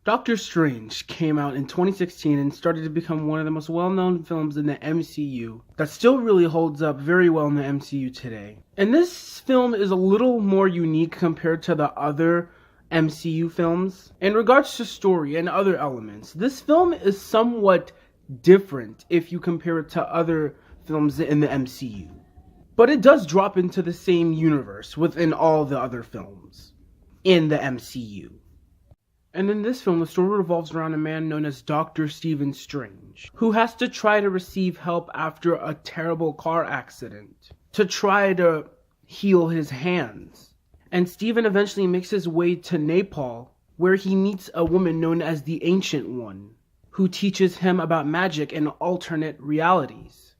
Doctor Strange came out in 2016 and started to become one of the most well-known films in the MCU that still really holds up very well in the MCU today. And this film is a little more unique compared to the other MCU films. In regards to story and other elements, this film is somewhat different if you compare it to other films in the MCU. But it does drop into the same universe within all the other films in the MCU. And in this film, the story revolves around a man known as Dr. Stephen Strange, who has to try to receive help after a terrible car accident, to try to heal his hands. And Stephen eventually makes his way to Nepal, where he meets a woman known as the Ancient One, who teaches him about magic and alternate realities.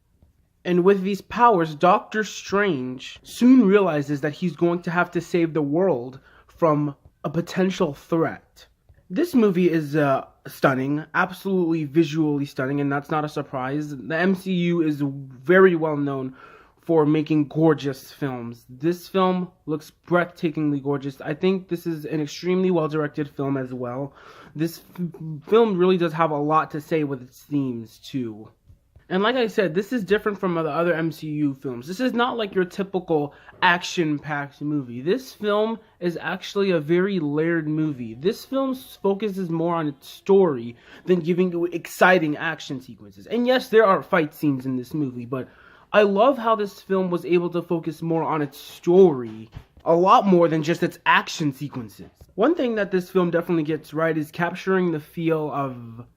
And with these powers, Dr. Strange soon realizes that he's going to have to save the world from a potential threat. This movie is stunning, absolutely visually stunning, and that's not a surprise. The MCU is very well known for making gorgeous films. This film looks breathtakingly gorgeous. I think this is an extremely well-directed film as well. This film really does have a lot to say with its themes, too. And like I said, this is different from the other MCU films. This is not like your typical action-packed movie. This film is actually a very layered movie. This film focuses more on its story than giving you exciting action sequences. And yes, there are fight scenes in this movie, but I love how this film was able to focus more on its story, a lot more than just its action sequences. One thing that this film definitely gets right is capturing the feel of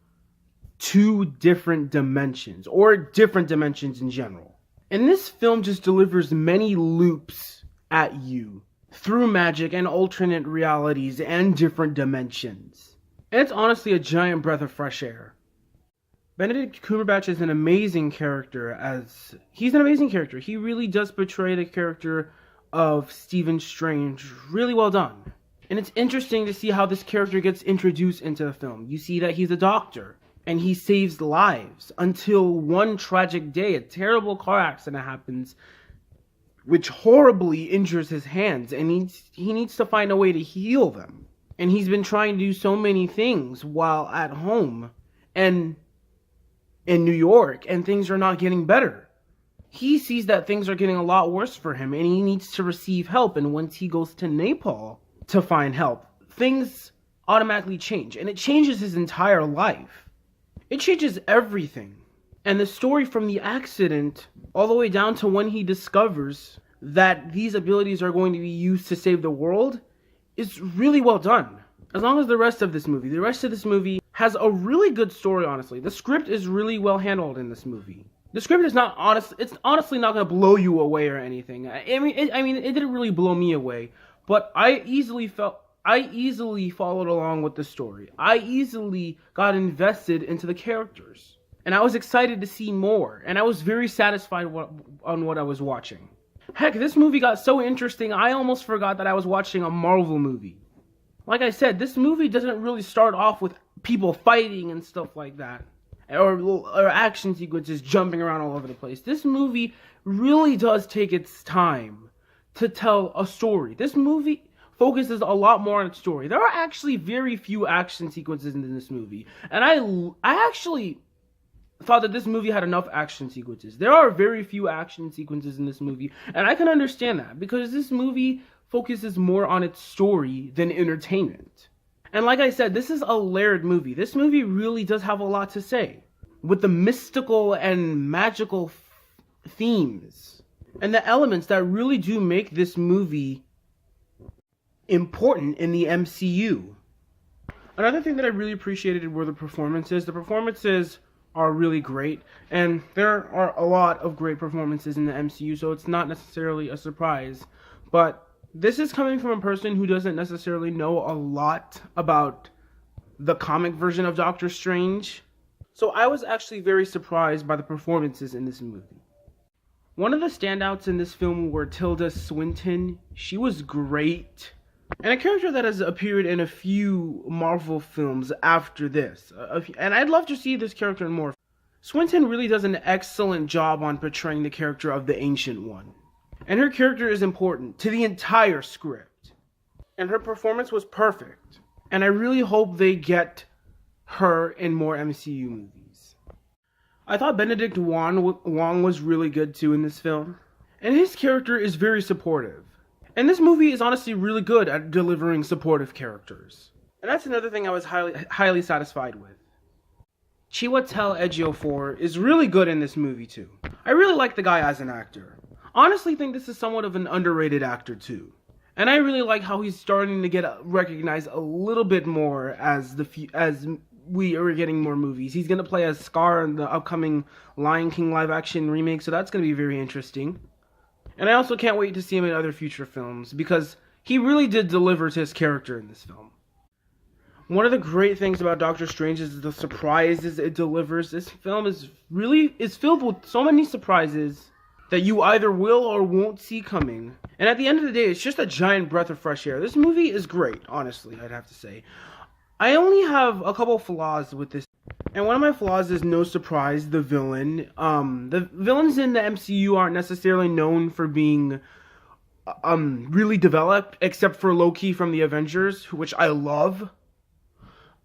two different dimensions, or different dimensions in general. And this film just delivers many loops at you through magic and alternate realities and different dimensions. And it's honestly a giant breath of fresh air. Benedict Cumberbatch is an amazing character. He's an amazing character. He really does portray the character of Stephen Strange really well done. And it's interesting to see how this character gets introduced into the film. You see that he's a doctor, and he saves lives until one tragic day, a terrible car accident happens, which horribly injures his hands, and he needs to find a way to heal them. And he's been trying to do so many things while at home and in New York, and things are not getting better. He sees that things are getting a lot worse for him, and he needs to receive help. And once he goes to Nepal to find help, things automatically change, and it changes his entire life. It changes everything. And the story from the accident all the way down to when he discovers that these abilities are going to be used to save the world is really well done. As long as the rest of this movie has a really good story, honestly. The script is really well handled in this movie. The script is not honest. It's honestly not going to blow you away or anything. I mean, it didn't really blow me away, but I easily followed along with the story. I easily got invested into the characters. And I was excited to see more. And I was very satisfied on what I was watching. Heck, this movie got so interesting, I almost forgot that I was watching a Marvel movie. Like I said, this movie doesn't really start off with people fighting and stuff like that. Or action sequences jumping around all over the place. This movie really does take its time to tell a story. This movie focuses a lot more on its story. There are actually very few action sequences in this movie. And I actually thought that this movie had enough action sequences. There are very few action sequences in this movie. And I can understand that, because this movie focuses more on its story than entertainment. And like I said, this is a layered movie. This movie really does have a lot to say, with the mystical and magical themes, and the elements that really do make this movie important in the MCU. Another thing that I really appreciated were the performances. The performances are really great, and there are a lot of great performances in the MCU, so it's not necessarily a surprise. But this is coming from a person who doesn't necessarily know a lot about the comic version of Doctor Strange. So I was actually very surprised by the performances in this movie. One of the standouts in this film were Tilda Swinton. She was great. and a character that has appeared in a few Marvel films after this. And I'd love to see this character in more. Swinton really does an excellent job on portraying the character of the Ancient One. And her character is important to the entire script. And her performance was perfect. And I really hope they get her in more MCU movies. I thought Benedict Wong was really good too in this film. And his character is very supportive. And this movie is honestly really good at delivering supportive characters. And that's another thing I was highly satisfied with. Chiwetel Ejiofor is really good in this movie too. I really like the guy as an actor. Honestly think this is somewhat of an underrated actor too. And I really like how he's starting to get recognized a little bit more as we are getting more movies. He's going to play as Scar in the upcoming Lion King live action remake, so that's going to be very interesting. And I also can't wait to see him in other future films because he really did deliver to his character in this film. One of the great things about Doctor Strange is the surprises it delivers. This film is filled with so many surprises that you either will or won't see coming. And at the end of the day, it's just a giant breath of fresh air. This movie is great, honestly, I'd have to say. I only have a couple flaws with this. And one of my flaws is, no surprise, the villain. The villains in the MCU aren't necessarily known for being really developed, except for Loki from the Avengers, which I love.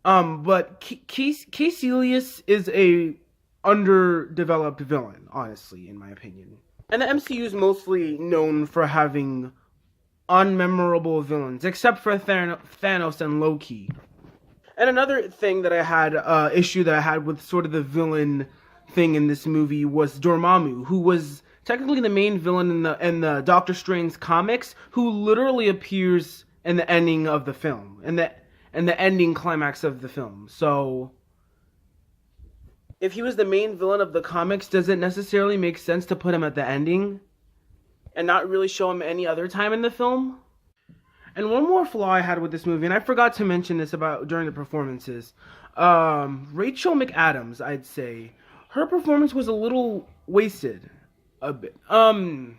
But Caecilius is a underdeveloped villain, honestly, in my opinion. And the MCU is mostly known for having unmemorable villains, except for Thanos and Loki. And another thing that I had, issue that I had with sort of the villain thing in this movie was Dormammu, who was technically the main villain in the Doctor Strange comics, who literally appears in the ending of the film, in the ending climax of the film. So if he was the main villain of the comics, does it necessarily make sense to put him at the ending and not really show him any other time in the film? And one more flaw I had with this movie, and I forgot to mention this during the performances, Rachel McAdams, I'd say, her performance was a little wasted, a bit. And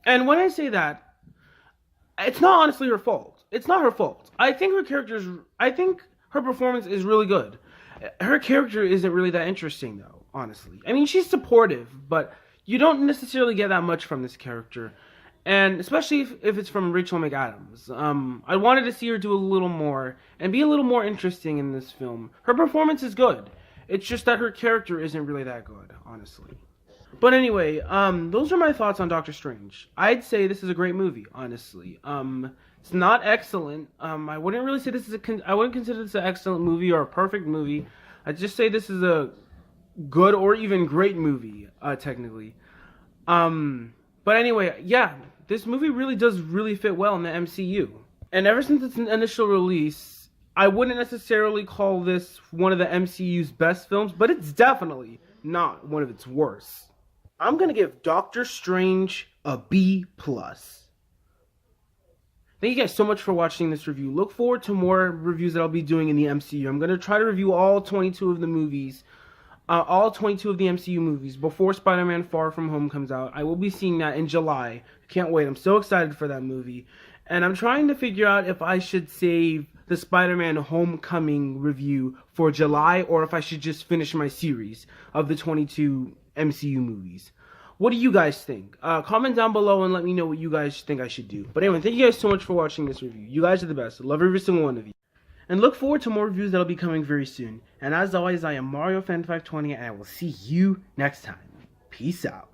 when I say that, it's not honestly her fault. It's not her fault. I think her performance is really good. Her character isn't really that interesting, though, honestly. I mean, she's supportive, but you don't necessarily get that much from this character. And especially if it's from Rachel McAdams. I wanted to see her do a little more and be a little more interesting in this film. Her performance is good. It's just that her character isn't really that good, honestly. But anyway, those are my thoughts on Doctor Strange. I'd say this is a great movie, honestly. It's not excellent. I wouldn't really say I wouldn't consider this an excellent movie or a perfect movie. I'd just say this is a good or even great movie, technically. But anyway, yeah, this movie really does fit well in the MCU. And ever since its initial release, I wouldn't necessarily call this one of the MCU's best films, but it's definitely not one of its worst. I'm going to give Doctor Strange a B+. Thank you guys so much for watching this review. Look forward to more reviews that I'll be doing in the MCU. I'm going to try to review all 22 of the movies. All 22 of the MCU movies before Spider-Man Far From Home comes out. I will be seeing that in July. Can't wait. I'm so excited for that movie. And I'm trying to figure out if I should save the Spider-Man Homecoming review for July or if I should just finish my series of the 22 MCU movies. What do you guys think? Comment down below and let me know what you guys think I should do. But anyway, thank you guys so much for watching this review. You guys are the best. I love every single one of you. And look forward to more reviews that'll be coming very soon. And as always, I am Mario Fan 520 and I will see you next time. Peace out.